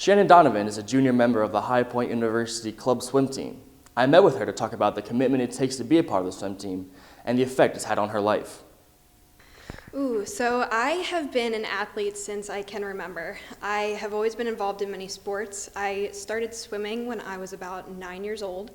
Shannon Donovan is a junior member of the High Point University Club swim team. I met with her to talk about the commitment it takes to be a part of the swim team and the effect it's had on her life. So I have been an athlete since I can remember. I have always been involved in many sports. I started swimming when I was about 9 years old,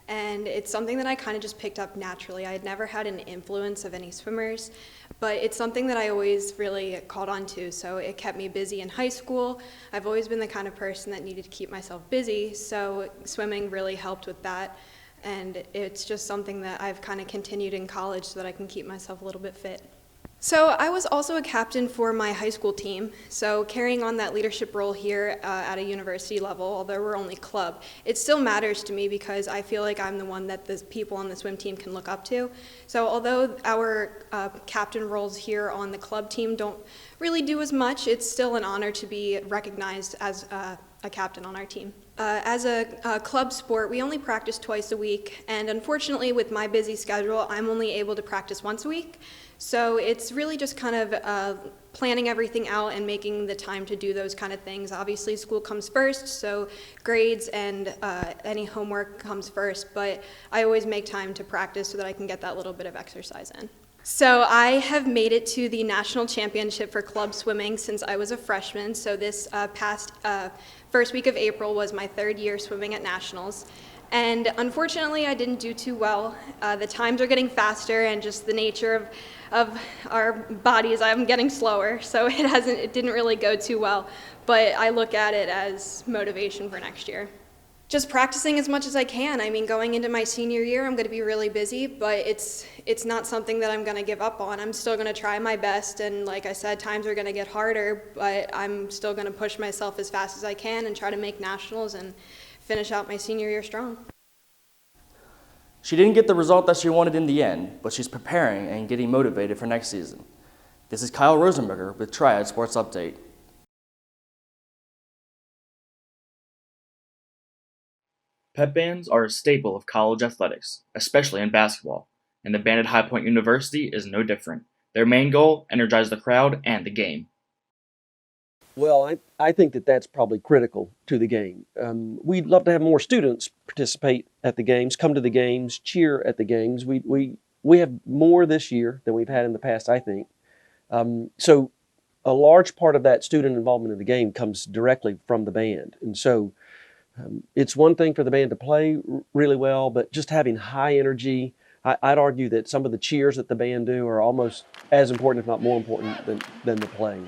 and it's something that I kind of just picked up naturally. I had never had an influence of any swimmers, but it's something that I always really caught on to, so it kept me busy in high school. I've always been the kind of person that needed to keep myself busy, so swimming really helped with that, and it's just something that I've kind of continued in college so that I can keep myself a little bit fit. So I was also a captain for my high school team, so carrying on that leadership role here at a university level, although we're only club, it still matters to me because I feel like I'm the one that the people on the swim team can look up to. So although our captain roles here on the club team don't really do as much, it's still an honor to be recognized as a captain on our team. As a club sport, we only practice twice a week, and unfortunately with my busy schedule, I'm only able to practice once a week. So it's really just kind of planning everything out and making the time to do those kind of things. Obviously school comes first, so grades and any homework comes first, but I always make time to practice so that I can get that little bit of exercise in. So I have made it to the national championship for club swimming since I was a freshman, so this past first week of April was my third year swimming at nationals. And unfortunately, I didn't do too well. The times are getting faster, and just the nature of our bodies, I'm getting slower, so it didn't really go too well. But I look at it as motivation for next year. Just practicing as much as I can. I mean, going into my senior year, I'm going to be really busy, but it's not something that I'm going to give up on. I'm still going to try my best, and like I said, times are going to get harder, but I'm still going to push myself as fast as I can and try to make nationals and finish out my senior year strong. She didn't get the result that she wanted in the end, but she's preparing and getting motivated for next season. This is Kyle Rosenberger with Triad Sports Update. Pep bands are a staple of college athletics, especially in basketball, and the band at High Point University is no different. Their main goal, energize the crowd and the game. Well, I think that's probably critical to the game. We'd love to have more students participate at the games, come to the games, cheer at the games. We have more this year than we've had in the past, I think. So a large part of that student involvement in the game comes directly from the band. And so it's one thing for the band to play really well, but just having high energy, I'd argue that some of the cheers that the band do are almost as important, if not more important, than the playing.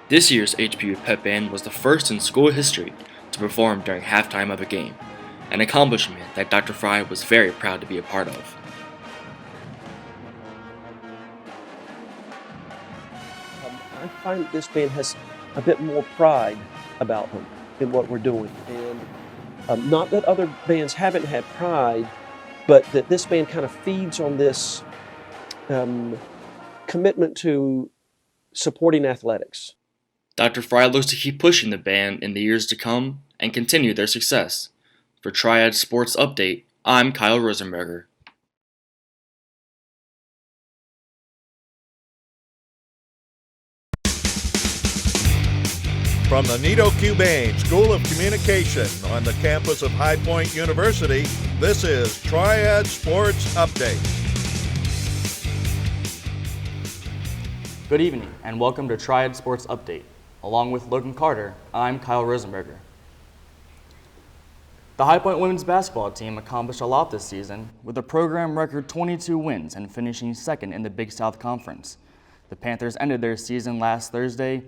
This year's HPU Pep Band was the first in school history to perform during halftime of a game, an accomplishment that Dr. Fry was very proud to be a part of. I find that this band has a bit more pride about them in what we're doing. And not that other bands haven't had pride, but that this band kind of feeds on this commitment to supporting athletics. Dr. Fry looks to keep pushing the band in the years to come and continue their success. For Triad Sports Update, I'm Kyle Rosenberger. From the Nito Cubain School of Communication on the campus of High Point University, this is Triad Sports Update. Good evening and welcome to Triad Sports Update. Along with Logan Carter, I'm Kyle Rosenberger. The High Point women's basketball team accomplished a lot this season with a program record 22 wins and finishing second in the Big South Conference. The Panthers ended their season last Thursday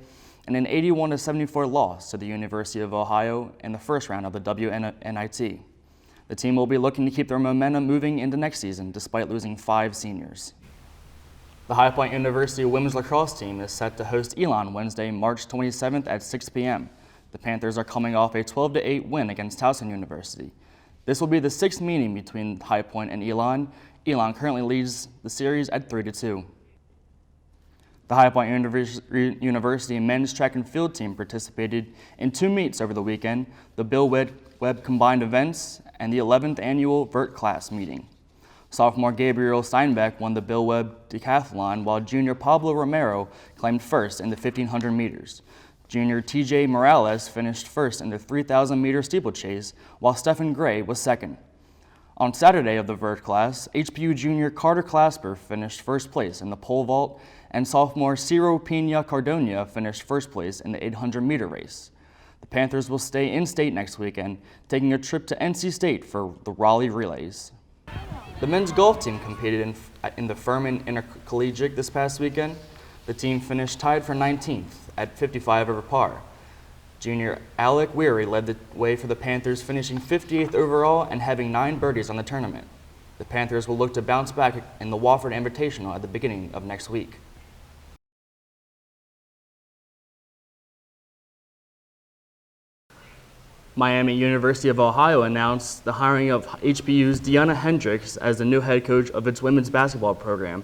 in an 81-74 loss to the University of Ohio in the first round of the WNIT. The team will be looking to keep their momentum moving into next season despite losing 5 seniors. The High Point University women's lacrosse team is set to host Elon Wednesday, March 27th at 6 p.m. The Panthers are coming off a 12-8 win against Towson University. This will be the 6th meeting between High Point and Elon. Elon currently leads the series at 3-2. The High Point University men's track and field team participated in 2 meets over the weekend, the Bill Webb Combined Events and the 11th Annual Vert Class meeting. Sophomore Gabriel Steinbeck won the Bill Webb decathlon, while junior Pablo Romero claimed first in the 1,500 meters. Junior TJ Morales finished first in the 3,000-meter steeplechase, while Stephen Gray was second. On Saturday of the vert class, HPU junior Carter Clasper finished first place in the pole vault, and sophomore Ciro Pina Cardonia finished first place in the 800-meter race. The Panthers will stay in state next weekend, taking a trip to NC State for the Raleigh Relays. The men's golf team competed in the Furman Intercollegiate this past weekend. The team finished tied for 19th at 55 over par. Junior Alec Weary led the way for the Panthers, finishing 58th overall and having 9 birdies on the tournament. The Panthers will look to bounce back in the Wofford Invitational at the beginning of next week. Miami University of Ohio announced the hiring of HBU's Deanna Hendricks as the new head coach of its women's basketball program.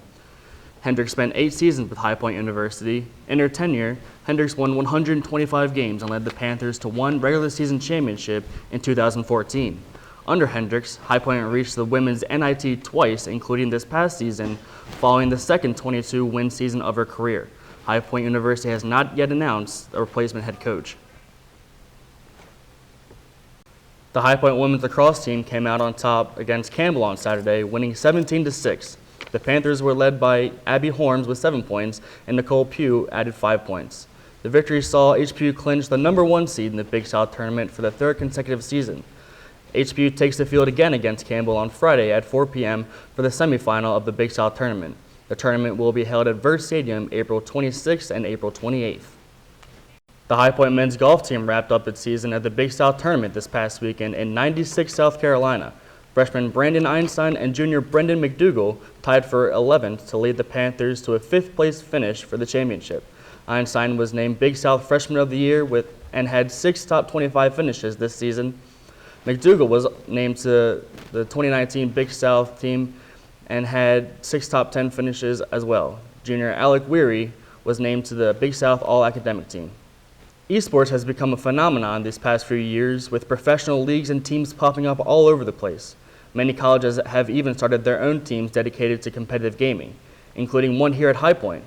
Hendricks spent 8 seasons with High Point University. In her tenure, Hendricks won 125 games and led the Panthers to 1 regular season championship in 2014. Under Hendricks, High Point reached the women's NIT twice, including this past season, following the second 22-win season of her career. High Point University has not yet announced a replacement head coach. The High Point women's lacrosse team came out on top against Campbell on Saturday, winning 17-6. The Panthers were led by Abby Horns with 7 points, and Nicole Pugh added 5 points. The victory saw HPU clinch the #1 seed in the Big South tournament for the 3rd consecutive season. HPU takes the field again against Campbell on Friday at 4 p.m. for the semifinal of the Big South tournament. The tournament will be held at Vert Stadium April 26th and April 28th. The High Point men's golf team wrapped up its season at the Big South tournament this past weekend in 96, South Carolina. Freshman Brandon Einstein and junior Brendan McDougall tied for 11th to lead the Panthers to a 5th-place finish for the championship. Einstein was named Big South Freshman of the Year and had 6 top 25 finishes this season. McDougall was named to the 2019 Big South team and had 6 top 10 finishes as well. Junior Alec Weary was named to the Big South All-Academic team. Esports has become a phenomenon these past few years, with professional leagues and teams popping up all over the place. Many colleges have even started their own teams dedicated to competitive gaming, including one here at High Point.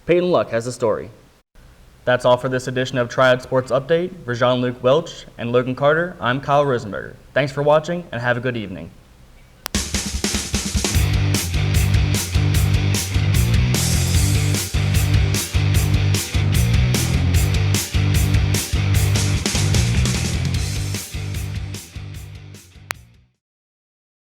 Peyton Luck has the story. That's all for this edition of Triad Sports Update. For Jean-Luc Welch and Logan Carter, I'm Kyle Rosenberger. Thanks for watching and have a good evening.